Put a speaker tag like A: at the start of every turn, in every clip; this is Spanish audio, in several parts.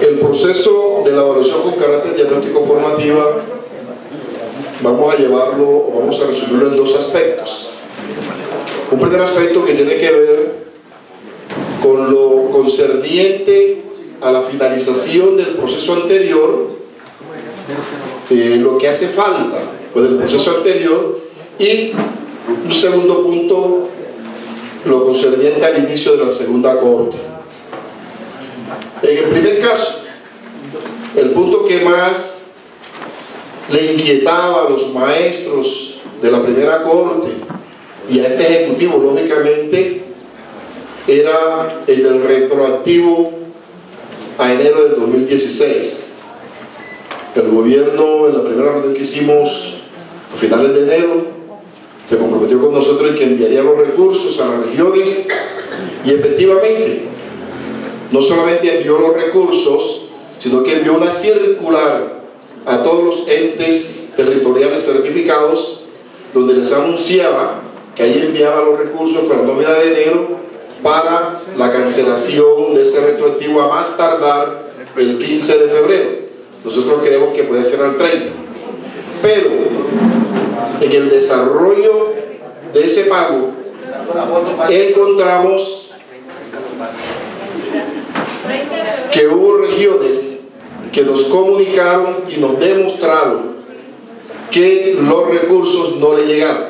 A: El proceso de la evaluación con carácter diagnóstico formativa vamos a resumirlo en dos aspectos. Un primer aspecto que tiene que ver con lo concerniente a la finalización del proceso anterior, lo que hace falta del proceso anterior, y un segundo punto, lo concerniente al inicio de la segunda corte. En el primer caso, el punto que más le inquietaba a los maestros de la primera corte y a este ejecutivo, lógicamente, era el del retroactivo a enero del 2016. El gobierno, en la primera reunión que hicimos a finales de enero, se comprometió con nosotros en que enviaría los recursos a las regiones, y efectivamente no solamente envió los recursos, sino que envió una circular a todos los entes territoriales certificados, donde les anunciaba que ahí enviaba los recursos para la nómina de enero para la cancelación de ese retroactivo a más tardar el 15 de febrero. Nosotros creemos que puede ser al 30. Pero en el desarrollo de ese pago encontramos que hubo regiones que nos comunicaron y nos demostraron que los recursos no le llegaron.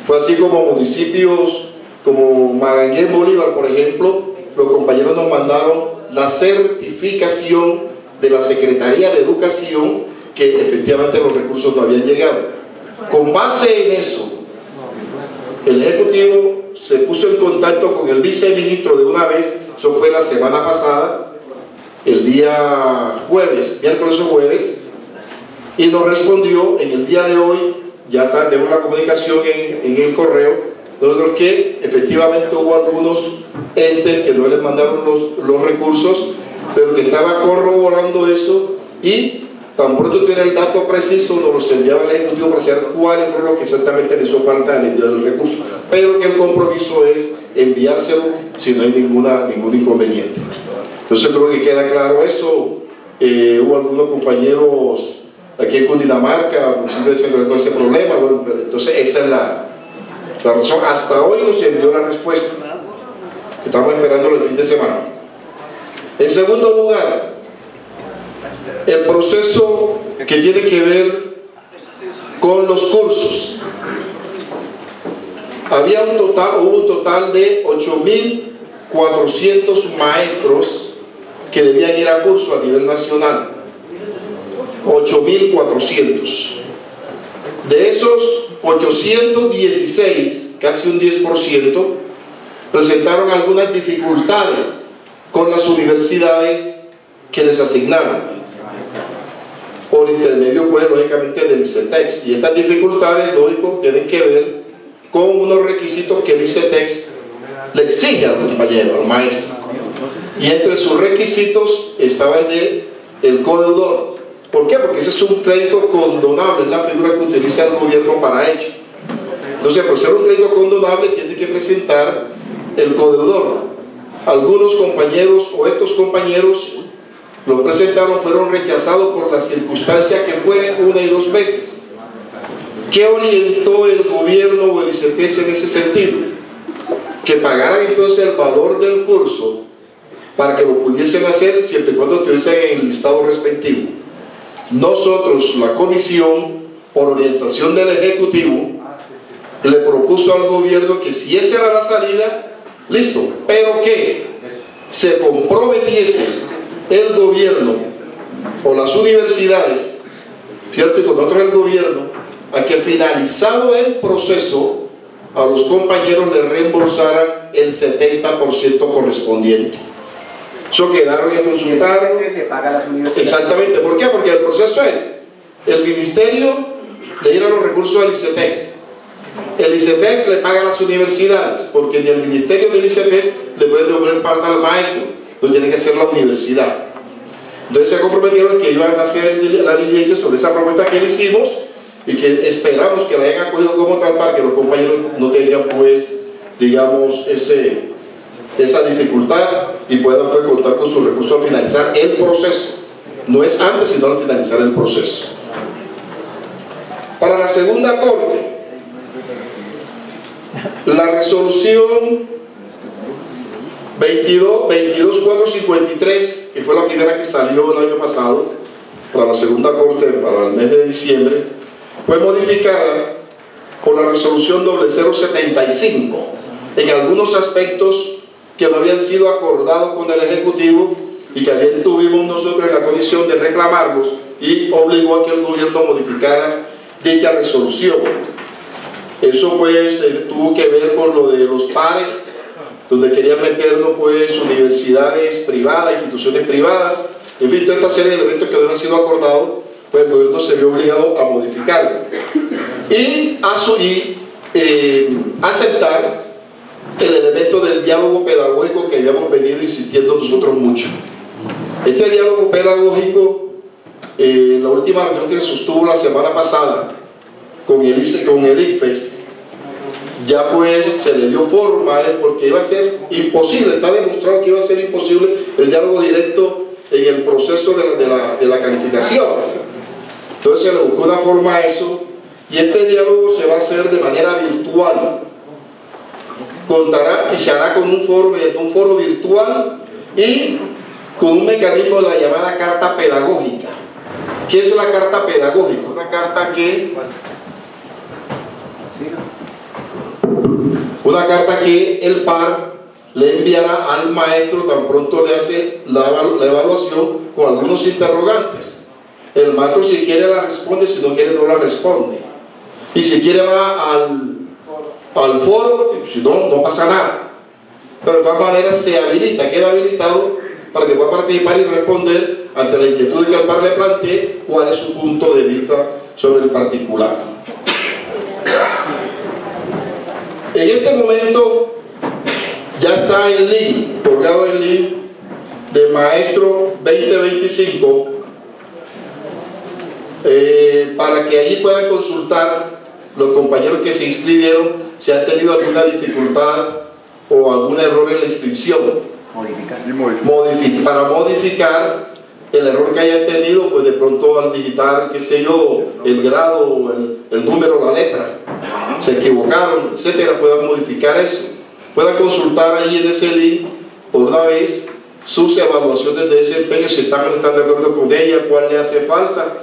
A: Fue así como municipios como Magallanes, Bolívar, por ejemplo, los compañeros nos mandaron la certificación de la Secretaría de Educación que efectivamente los recursos no habían llegado. Con base en eso, el Ejecutivo se puso en contacto con el viceministro de una vez. Eso fue la semana pasada, el día jueves, miércoles o jueves, y nos respondió en el día de hoy. Ya tenemos la comunicación en el correo, nosotros que efectivamente hubo algunos entes que no les mandaron los recursos, pero que estaba corroborando eso, y tan pronto tuviera el dato preciso nos los enviaba el Ejecutivo para saber cuáles fueron los que exactamente le hizo falta al envío del recurso, pero que el compromiso es enviárselo si no hay ningún inconveniente. Entonces creo que queda claro eso. Hubo algunos compañeros aquí en Cundinamarca siempre se con ese problema, bueno, pero entonces esa es la razón. Hasta hoy nos envió la respuesta, estamos esperando el fin de semana. En segundo lugar, el proceso que tiene que ver con los cursos. Hubo un total de 8.400 maestros que debían ir a curso a nivel nacional. 8.400. De esos 816, casi un 10%, presentaron algunas dificultades con las universidades que les asignaron, por intermedio, pues, lógicamente, del ICETEX. Y estas dificultades, lógico, tienen que ver con unos requisitos que el ICETEX le exige al compañero, al maestro. Y entre sus requisitos estaba el codeudor. ¿Por qué? Porque ese es un crédito condonable, es la figura que utiliza el gobierno para ello. Entonces, por ser un crédito condonable, tiene que presentar el codeudor. Algunos compañeros, o estos compañeros, los presentaron, fueron rechazados por la circunstancia que fueron 1 y 2 veces. ¿Qué orientó el gobierno o el ICETEX en ese sentido? Que pagaran entonces el valor del curso para que lo pudiesen hacer siempre y cuando estuviesen en el listado respectivo. Nosotros, la comisión, por orientación del Ejecutivo, le propuso al gobierno que si esa era la salida, listo, pero que se comprometiese el gobierno o las universidades, ¿cierto? Y con nosotros el gobierno, a que finalizado el proceso a los compañeros le reembolsaran el 70% correspondiente. Eso quedaron en consultar. Exactamente. ¿Por qué? Porque el proceso es: el ministerio le diera los recursos al ICETEX, el ICETEX le paga a las universidades, porque ni el ministerio ni el ICETEX le puede devolver parte al maestro, lo tiene que hacer la universidad. Entonces se comprometieron que iban a hacer la diligencia sobre esa propuesta que le hicimos, y que esperamos que la hayan acogido como tal, para que los compañeros no tengan, pues, digamos, ese esa dificultad y puedan pues, contar con sus recursos al finalizar el proceso. No es antes, sino al finalizar el proceso. Para la segunda corte, la resolución 22453, que fue la primera que salió el año pasado, para la segunda corte, para el mes de diciembre, fue modificada por la resolución 0075 en algunos aspectos que no habían sido acordados con el Ejecutivo y que ayer tuvimos nosotros en la comisión de reclamarlos y obligó a que el gobierno modificara dicha resolución. Eso pues tuvo que ver con lo de los pares, donde querían meterlo pues universidades privadas, instituciones privadas, en fin, toda esta serie de elementos que no han sido acordados, pues el gobierno se vio obligado a modificarlo y aceptar el elemento del diálogo pedagógico que habíamos venido insistiendo nosotros mucho. Este diálogo pedagógico, la última reunión que se sostuvo la semana pasada con el ICFES, ya pues se le dio forma a él porque iba a ser imposible, está demostrado que iba a ser imposible el diálogo directo en el proceso de la calificación. Entonces se le buscó una forma a eso y este diálogo se va a hacer de manera virtual. Contará y se hará con un foro virtual y con un mecanismo de la llamada carta pedagógica. ¿Qué es la carta pedagógica? Una carta que el par le enviará al maestro tan pronto le hace la evaluación con algunos interrogantes. El maestro si quiere la responde, si no quiere no la responde. Y si quiere va al foro, si no, no pasa nada. Pero de todas maneras se habilita, queda habilitado para que pueda participar y responder ante la inquietud que el par le plantee cuál es su punto de vista sobre el particular. En este momento ya está el link, colgado el link de Maestro 2025 para que allí puedan consultar los compañeros que se inscribieron si han tenido alguna dificultad o algún error en la inscripción. Para modificar el error que hayan tenido, pues de pronto al digitar, qué sé yo, el grado, el número, la letra, se equivocaron, etcétera, puedan modificar eso. Puedan consultar ahí en ese link por una vez sus evaluaciones de desempeño, si están o no están de acuerdo con ella, cuál le hace falta.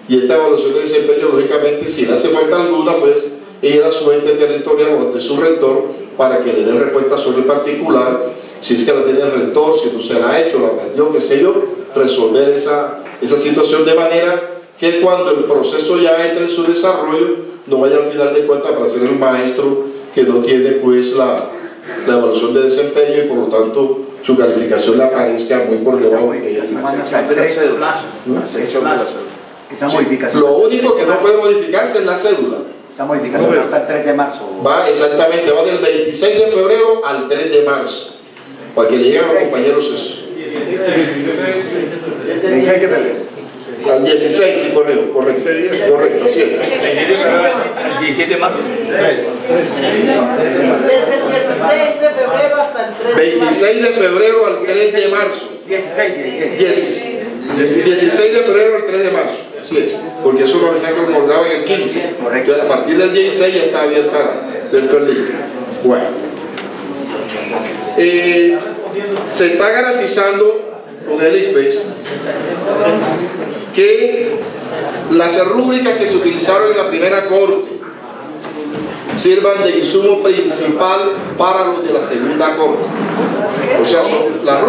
A: Y esta evaluación de desempeño, lógicamente, si le hace falta alguna, pues ir a su ente territorial o ante su rector para que le den respuesta sobre el particular, si es que la tiene el rector, si no se la ha hecho, la perdió, qué sé yo, resolver esa situación de manera que cuando el proceso ya entre en su desarrollo, no vaya al final de cuentas para ser el maestro que no tiene pues la evaluación de desempeño y por lo tanto su calificación le aparezca muy por debajo de ella. Lo único que no puede modificarse es la cédula.
B: Esa modificación va hasta el 3 de marzo.
A: Va exactamente, va del 26 de febrero al 3 de marzo. Para que le lleguen a los compañeros eso. Al 16, sí, correcto, así es.
C: El 17 de marzo.
D: Desde el 16 de febrero hasta el 3 de marzo.
A: 26 de febrero al 3 de marzo. 16 de febrero al 3 de marzo. Así es, porque eso lo que acordaba en el 15. Entonces, a partir del 16 ya está abierta dentro del libro. Bueno. Se está garantizando con el ICFES que las rúbricas que se utilizaron en la primera corte sirvan de insumo principal para los de la segunda corte. O sea, son las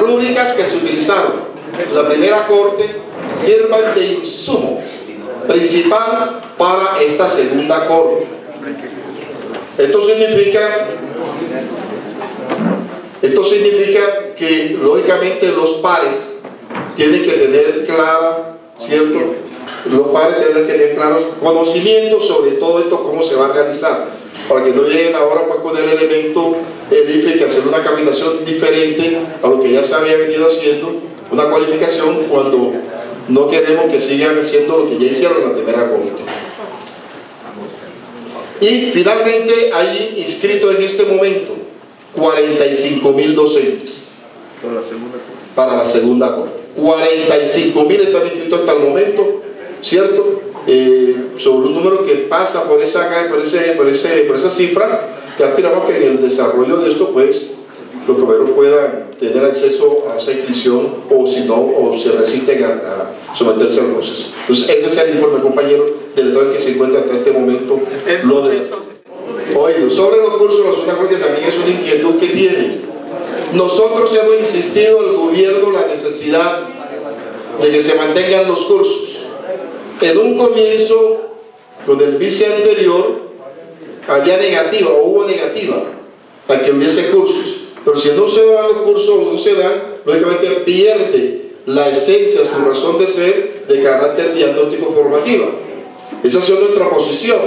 A: rúbricas que se utilizaron en la primera corte sirvan de insumo principal para esta segunda corte. Esto significa que lógicamente los pares tienen que tener claro, ¿cierto? Los pares tienen que tener claros conocimientos sobre todo esto, cómo se va a realizar, para que no lleguen ahora pues con el elemento IFE que hacer una calificación diferente a lo que ya se había venido haciendo, una cualificación cuando no queremos que sigan haciendo lo que ya hicieron en la primera corte. Y finalmente hay inscrito en este momento 45.000 docentes para la segunda corte. 45.000 están inscritos hasta el momento, ¿cierto? Sobre un número que pasa por esa cifra, que aspiramos que en el desarrollo de esto, pues, los compañeros puedan tener acceso a esa inscripción, o si no, o se resisten a someterse al proceso. Entonces, ese es el informe, compañero, del estado en que se encuentra hasta este momento. Oye, sobre los cursos, la segunda corte también es una inquietud que tienen. Nosotros hemos insistido al gobierno la necesidad de que se mantengan los cursos. En un comienzo, con el vice anterior, había negativa, o hubo negativa, para que hubiese cursos. Pero si no se dan los cursos o no se dan, lógicamente pierde la esencia, su razón de ser, de carácter diagnóstico formativa. Esa ha sido nuestra posición.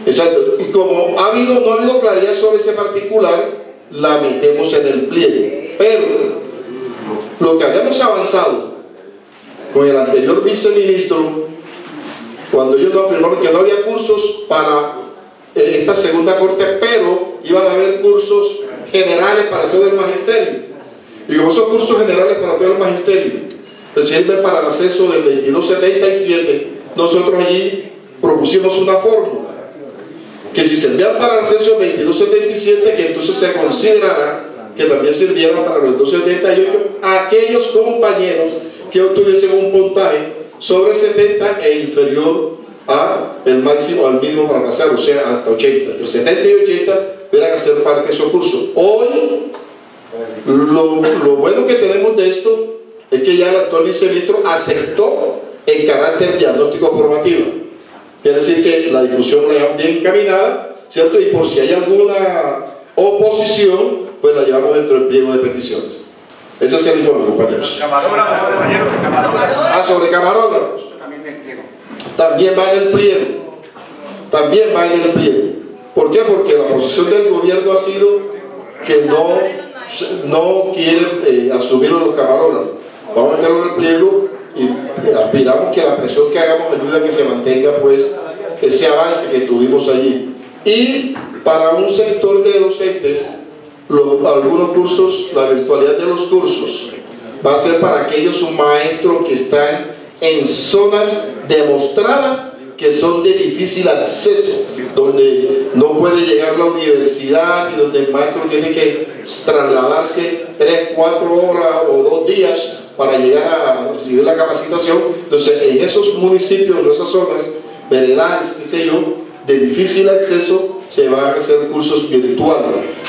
A: Exacto. Y como no ha habido claridad sobre ese particular, la metemos en el pliegue. Pero lo que habíamos avanzado con el anterior viceministro, cuando ellos nos afirmaron que no había cursos para esta segunda corte, pero iban a haber cursos generales para todo el magisterio. Y como esos cursos generales para todo el magisterio sirven para el ascenso del 2277, nosotros allí propusimos una fórmula que si servían para el ascenso del 2277, que entonces se considerara que también sirvieran para los 278 aquellos compañeros que obtuviesen un puntaje sobre 70 e inferior al máximo, al mínimo para pasar, o sea, hasta 80. Entre 70 y 80 pudieran hacer parte de esos cursos. Hoy, lo bueno que tenemos de esto es que ya el actual viceministro aceptó el carácter diagnóstico formativo. Quiere decir que la discusión la llevamos bien encaminada, ¿cierto? Y por si hay alguna oposición, pues la llevamos dentro del pliego de peticiones. Ese es el informe, compañeros. Sobre camarógrafos. También va en el pliego. También va en el pliego. ¿Por qué? Porque la posición del gobierno ha sido que no quiere asumir los camarógrafos. Vamos a meterlo en el pliego y aspiramos que la presión que hagamos ayude a que se mantenga, pues, ese avance que tuvimos allí. Y para un sector de docentes, algunos cursos, la virtualidad de los cursos va a ser para aquellos maestros que están en zonas demostradas que son de difícil acceso, donde no puede llegar la universidad y donde el maestro tiene que trasladarse 3, 4 horas o 2 días para llegar a recibir la capacitación. Entonces, en esos municipios, en esas zonas, veredales, qué sé yo, de difícil acceso, se van a hacer cursos virtuales.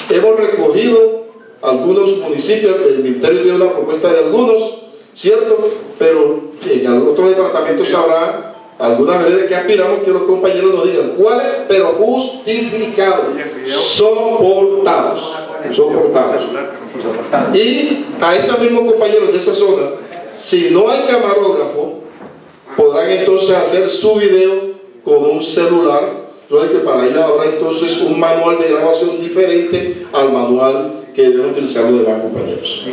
A: Hemos recogido algunos municipios, el Ministerio tiene una propuesta de algunos, ¿cierto? Pero en otros departamentos habrá algunas veredas que aspiramos que los compañeros nos digan cuáles, pero justificados, soportados. Y a esos mismos compañeros de esa zona, si no hay camarógrafo, podrán entonces hacer su video con un celular. Creo que para ellos habrá entonces un manual de grabación diferente al manual que deben utilizar los demás compañeros.